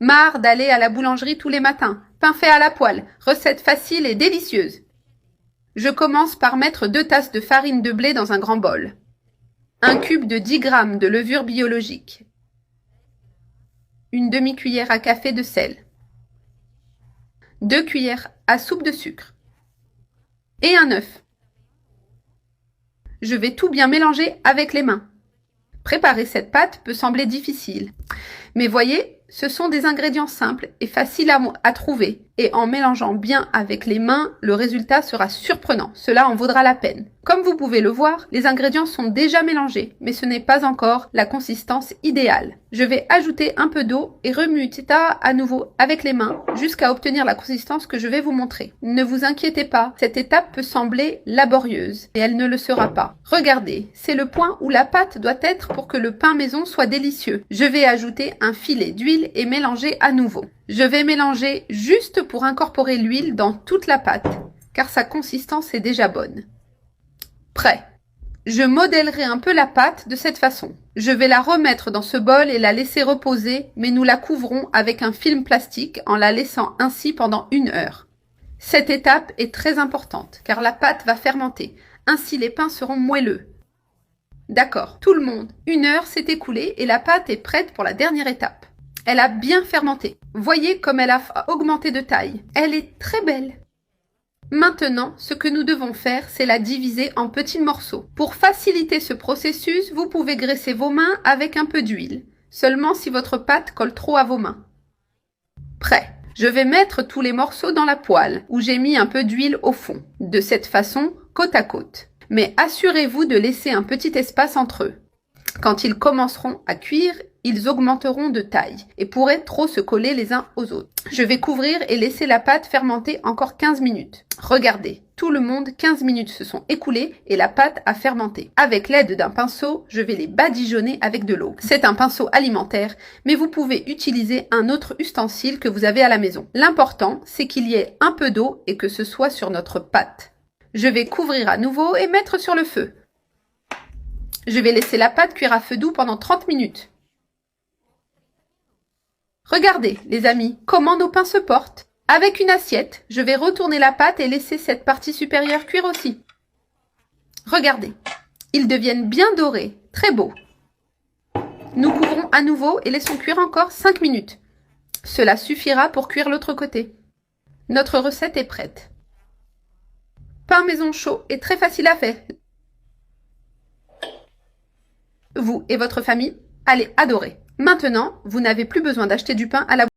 Marre d'aller à la boulangerie tous les matins. Pain fait à la poêle. Recette facile et délicieuse. Je commence par mettre 2 tasses de farine de blé dans un grand bol. Un cube de 10 grammes de levure biologique. Une demi-cuillère à café de sel. 2 cuillères à soupe de sucre. Et un œuf. Je vais tout bien mélanger avec les mains. Préparer cette pâte peut sembler difficile. Mais voyez, ce sont des ingrédients simples et faciles à trouver. Et en mélangeant bien avec les mains, le résultat sera surprenant. Cela en vaudra la peine. Comme vous pouvez le voir, les ingrédients sont déjà mélangés, mais ce n'est pas encore la consistance idéale. Je vais ajouter un peu d'eau et remuer à nouveau avec les mains jusqu'à obtenir la consistance que je vais vous montrer. Ne vous inquiétez pas, cette étape peut sembler laborieuse, et elle ne le sera pas. Regardez, c'est le point où la pâte doit être pour que le pain maison soit délicieux. Je vais ajouter un filet d'huile et mélanger à nouveau. Je vais mélanger juste pour incorporer l'huile dans toute la pâte, car sa consistance est déjà bonne. Prêt. Je modèlerai un peu la pâte de cette façon. Je vais la remettre dans ce bol et la laisser reposer, mais nous la couvrons avec un film plastique en la laissant ainsi pendant 1 heure. Cette étape est très importante, car la pâte va fermenter. Ainsi les pains seront moelleux. D'accord, tout le monde. 1 heure s'est écoulée et la pâte est prête pour la dernière étape. Elle a bien fermenté. Voyez comme elle a augmenté de taille. Elle est très belle. Maintenant, ce que nous devons faire, c'est la diviser en petits morceaux. Pour faciliter ce processus, vous pouvez graisser vos mains avec un peu d'huile, seulement si votre pâte colle trop à vos mains. Prêt. Je vais mettre tous les morceaux dans la poêle, où j'ai mis un peu d'huile au fond, de cette façon, côte à côte. Mais assurez-vous de laisser un petit espace entre eux. Quand ils commenceront à cuire, ils augmenteront de taille et pourraient trop se coller les uns aux autres. Je vais couvrir et laisser la pâte fermenter encore 15 minutes. Regardez, tout le monde, 15 minutes se sont écoulées et la pâte a fermenté. Avec l'aide d'un pinceau, je vais les badigeonner avec de l'eau. C'est un pinceau alimentaire, mais vous pouvez utiliser un autre ustensile que vous avez à la maison. L'important, c'est qu'il y ait un peu d'eau et que ce soit sur notre pâte. Je vais couvrir à nouveau et mettre sur le feu. Je vais laisser la pâte cuire à feu doux pendant 30 minutes. Regardez, les amis, comment nos pains se portent. Avec une assiette, je vais retourner la pâte et laisser cette partie supérieure cuire aussi. Regardez, ils deviennent bien dorés, très beaux. Nous couvrons à nouveau et laissons cuire encore 5 minutes. Cela suffira pour cuire l'autre côté. Notre recette est prête. Pain maison chaud est très facile à faire. Vous et votre famille allez adorer. Maintenant, vous n'avez plus besoin d'acheter du pain à la